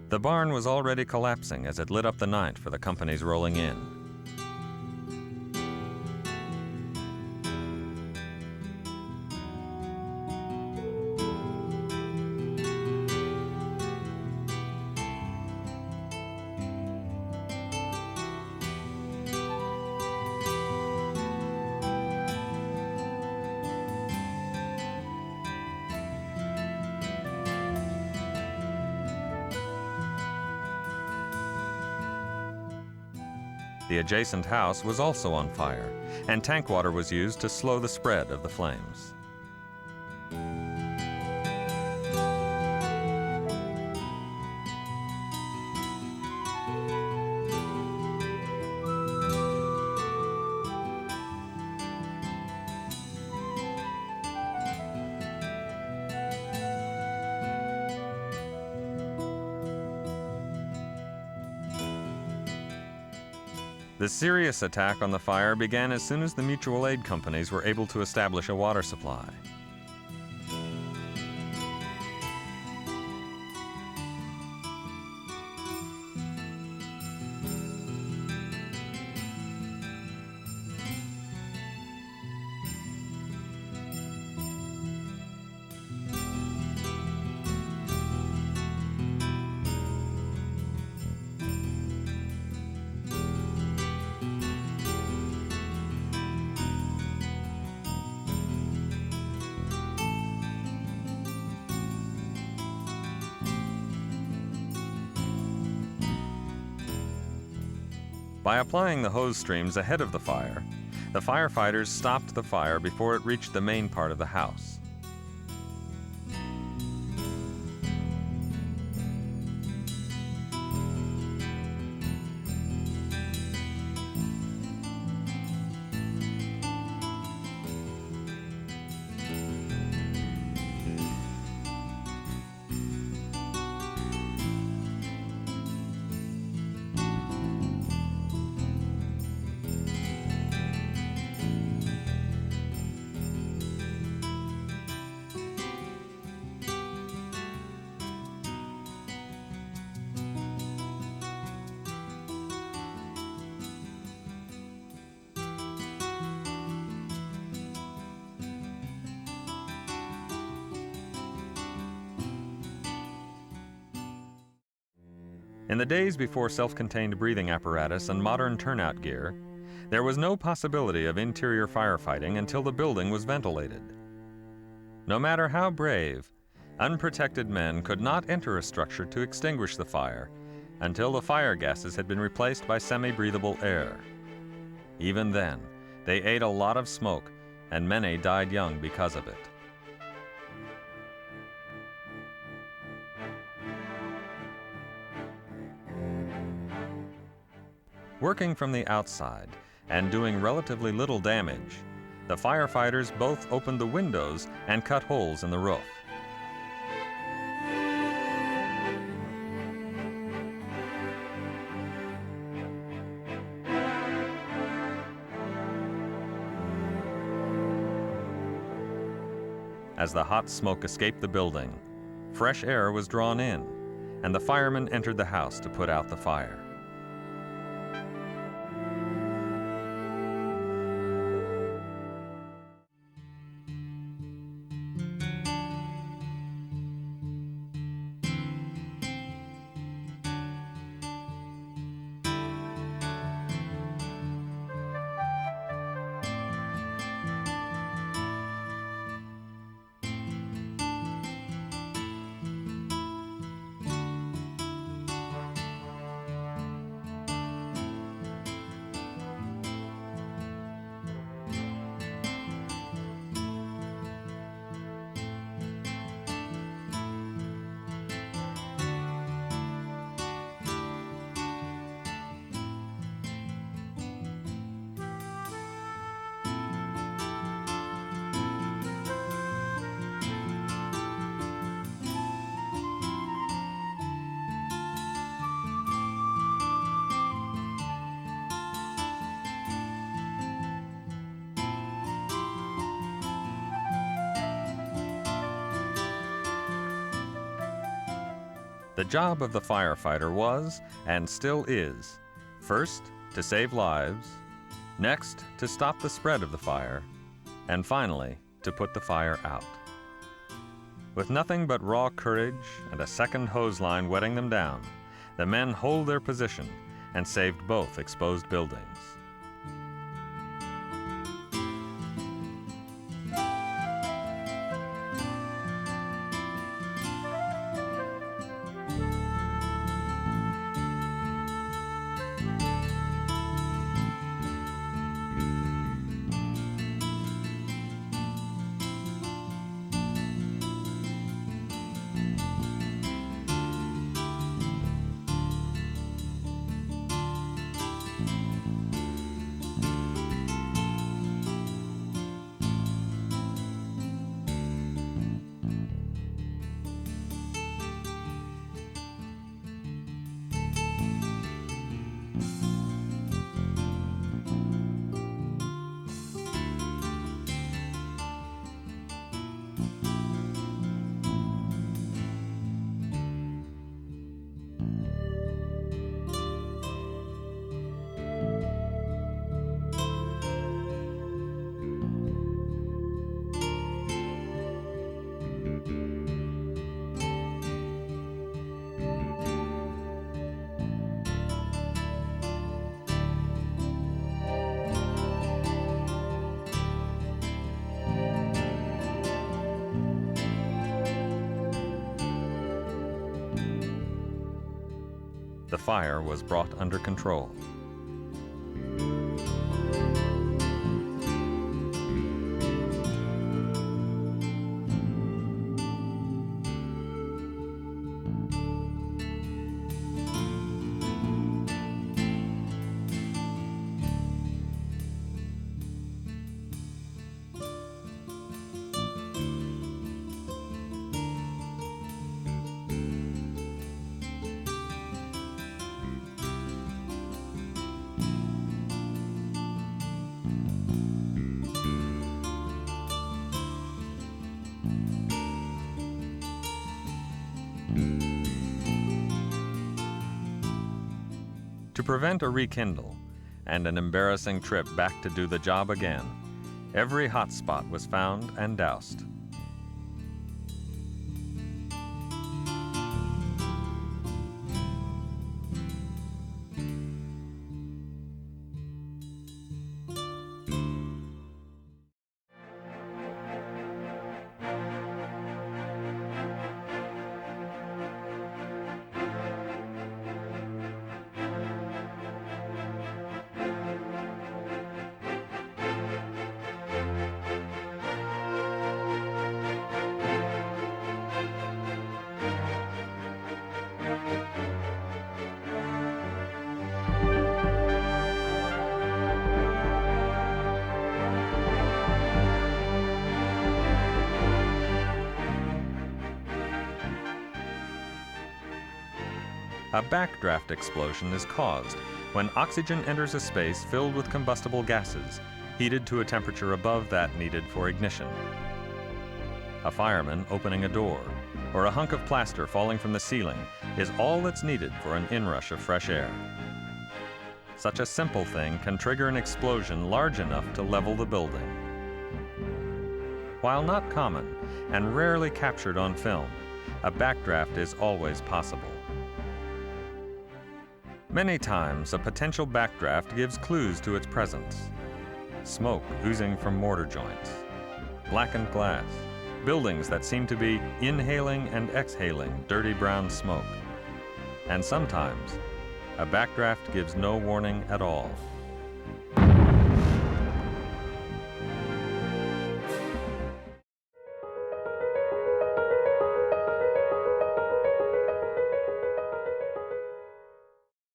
The barn was already collapsing as it lit up the night for the companies rolling in. The adjacent house was also on fire, and tank water was used to slow the spread of the flames. The serious attack on the fire began as soon as the mutual aid companies were able to establish a water supply. By applying the hose streams ahead of the firefighters stopped the fire before it reached the main part of the house. In the days before self-contained breathing apparatus and modern turnout gear, there was no possibility of interior firefighting until the building was ventilated. No matter how brave, unprotected men could not enter a structure to extinguish the fire until the fire gases had been replaced by semi-breathable air. Even then, they ate a lot of smoke, and many died young because of it. Working from the outside and doing relatively little damage, the firefighters both opened the windows and cut holes in the roof. As the hot smoke escaped the building, fresh air was drawn in, and the firemen entered the house to put out the fire. The job of the firefighter was, and still is, first, to save lives, next, to stop the spread of the fire, and finally, to put the fire out. With nothing but raw courage and a second hose line wetting them down, the men hold their position and saved both exposed buildings. The fire was brought under control. To prevent a rekindle and an embarrassing trip back to do the job again, every hot spot was found and doused. A backdraft explosion is caused when oxygen enters a space filled with combustible gases, heated to a temperature above that needed for ignition. A fireman opening a door, or a hunk of plaster falling from the ceiling is all that's needed for an inrush of fresh air. Such a simple thing can trigger an explosion large enough to level the building. While not common and rarely captured on film, a backdraft is always possible. Many times, a potential backdraft gives clues to its presence. Smoke oozing from mortar joints, blackened glass, buildings that seem to be inhaling and exhaling dirty brown smoke. And sometimes, a backdraft gives no warning at all.